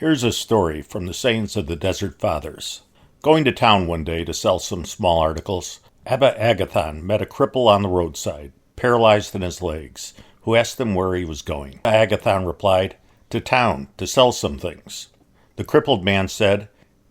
Here's a story from the sayings of the Desert Fathers. Going to town one day to sell some small articles, Abba Agathon met a cripple on the roadside, paralyzed in his legs, who asked him where he was going. Agathon replied, "To town, to sell some things." The crippled man said,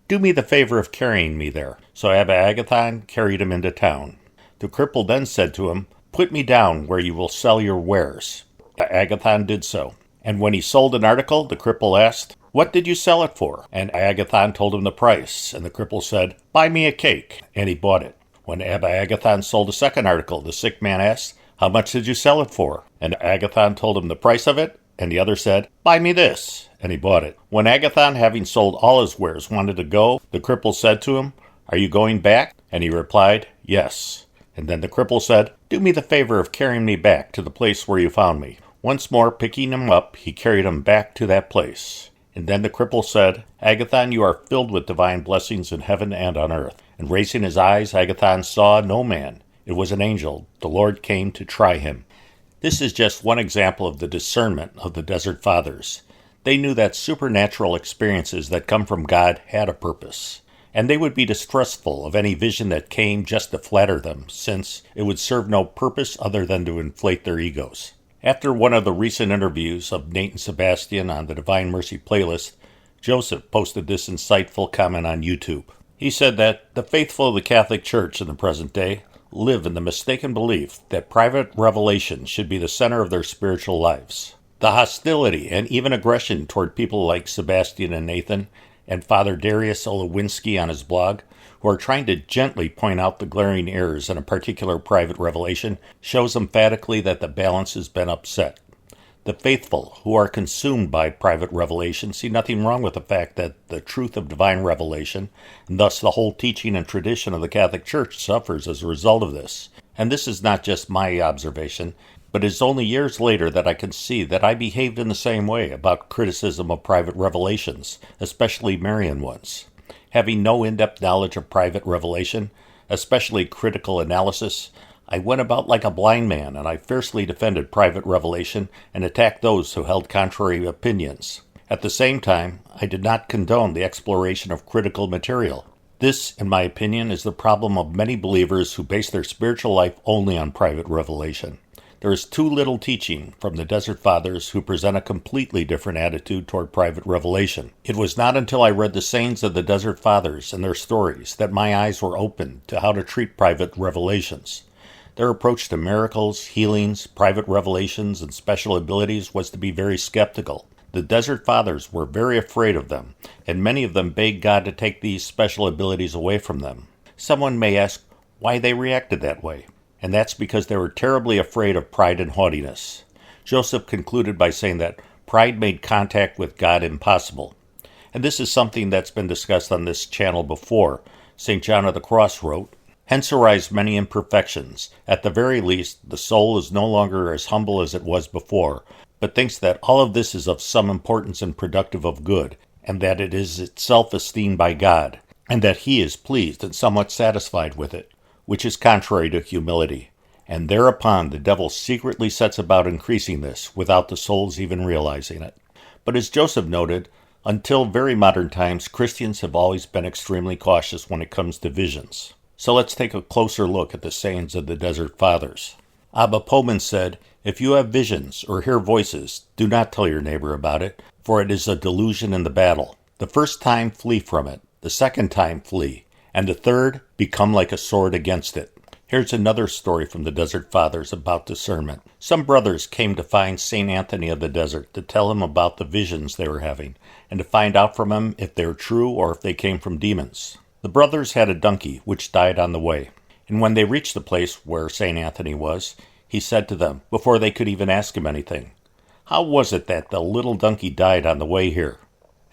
"Do me the favor of carrying me there." So Abba Agathon carried him into town. The cripple then said to him, "Put me down where you will sell your wares." Agathon did so. And when he sold an article, the cripple asked, "What did you sell it for?" And Agathon told him the price, and the cripple said, "Buy me a cake," and he bought it. When Abba Agathon sold a second article, the sick man asked, "How much did you sell it for?" And Agathon told him the price of it, and the other said, "Buy me this," and he bought it. When Agathon, having sold all his wares, wanted to go, the cripple said to him, "Are you going back?" And he replied, "Yes." And then the cripple said, "Do me the favor of carrying me back to the place where you found me." Once more picking him up, he carried him back to that place. And then the cripple said, "Agathon, you are filled with divine blessings in heaven and on earth." And raising his eyes, Agathon saw no man. It was an angel. The Lord came to try him. This is just one example of the discernment of the Desert Fathers. They knew that supernatural experiences that come from God had a purpose, and they would be distrustful of any vision that came just to flatter them, since it would serve no purpose other than to inflate their egos. After one of the recent interviews of Nate and Sebastian on the Divine Mercy playlist, Joseph posted this insightful comment on YouTube. He said that the faithful of the Catholic Church in the present day live in the mistaken belief that private revelation should be the center of their spiritual lives. The hostility and even aggression toward people like Sebastian and Nathan and Father Darius Olowinski on his blog, who are trying to gently point out the glaring errors in a particular private revelation, shows emphatically that the balance has been upset. The faithful, who are consumed by private revelation, see nothing wrong with the fact that the truth of divine revelation, and thus the whole teaching and tradition of the Catholic Church, suffers as a result of this. And this is not just my observation, but it is only years later that I can see that I behaved in the same way about criticism of private revelations, especially Marian ones. Having no in-depth knowledge of private revelation, especially critical analysis, I went about like a blind man, and I fiercely defended private revelation and attacked those who held contrary opinions. At the same time, I did not condone the exploration of critical material. This, in my opinion, is the problem of many believers who base their spiritual life only on private revelation. There is too little teaching from the Desert Fathers, who present a completely different attitude toward private revelation. It was not until I read the sayings of the Desert Fathers and their stories that my eyes were opened to how to treat private revelations. Their approach to miracles, healings, private revelations, and special abilities was to be very skeptical. The Desert Fathers were very afraid of them, and many of them begged God to take these special abilities away from them. Someone may ask why they reacted that way, and that's because they were terribly afraid of pride and haughtiness. Joseph concluded by saying that pride made contact with God impossible. And this is something that's been discussed on this channel before. St. John of the Cross wrote, "Hence arise many imperfections. At the very least, the soul is no longer as humble as it was before, but thinks that all of this is of some importance and productive of good, and that it is itself esteemed by God, and that he is pleased and somewhat satisfied with it, which is contrary to humility. And thereupon the devil secretly sets about increasing this, without the soul's even realizing it." But as Joseph noted, until very modern times, Christians have always been extremely cautious when it comes to visions. So let's take a closer look at the sayings of the Desert Fathers. Abba Agathon said, "If you have visions or hear voices, do not tell your neighbor about it, for it is a delusion in the battle. The first time flee from it, the second time flee, and the third become like a sword against it." Here's another story from the Desert Fathers about discernment. Some brothers came to find St. Anthony of the Desert to tell him about the visions they were having, and to find out from him if they were true or if they came from demons. The brothers had a donkey which died on the way, and when they reached the place where St. Anthony was, he said to them, before they could even ask him anything, "How was it that the little donkey died on the way here?"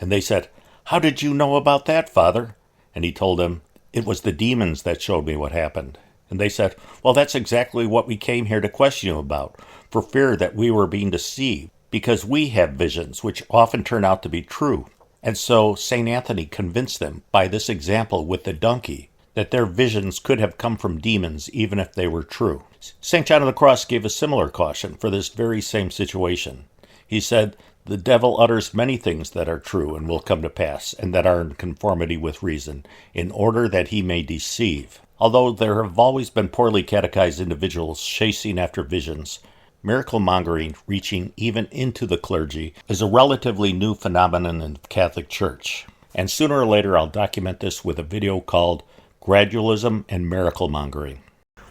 And they said, "How did you know about that, Father?" And he told them, "It was the demons that showed me what happened." And they said, "Well, that's exactly what we came here to question you about, for fear that we were being deceived, because we have visions which often turn out to be true." And so St. Anthony convinced them by this example with the donkey that their visions could have come from demons even if they were true. St. John of the Cross gave a similar caution for this very same situation. He said, The devil utters many things that are true and will come to pass, and that are in conformity with reason, in order that he may deceive. Although there have always been poorly catechized individuals chasing after visions, miracle mongering, reaching even into the clergy, is a relatively new phenomenon in the Catholic Church. And sooner or later I'll document this with a video called Gradualism and Miracle Mongering.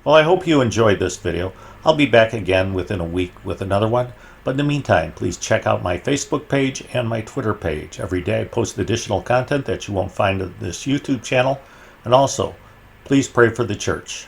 Well, I hope you enjoyed this video. I'll be back again within a week with another one. But in the meantime, please check out my Facebook page and my Twitter page. Every day I post additional content that you won't find on this YouTube channel. And also, please pray for the church.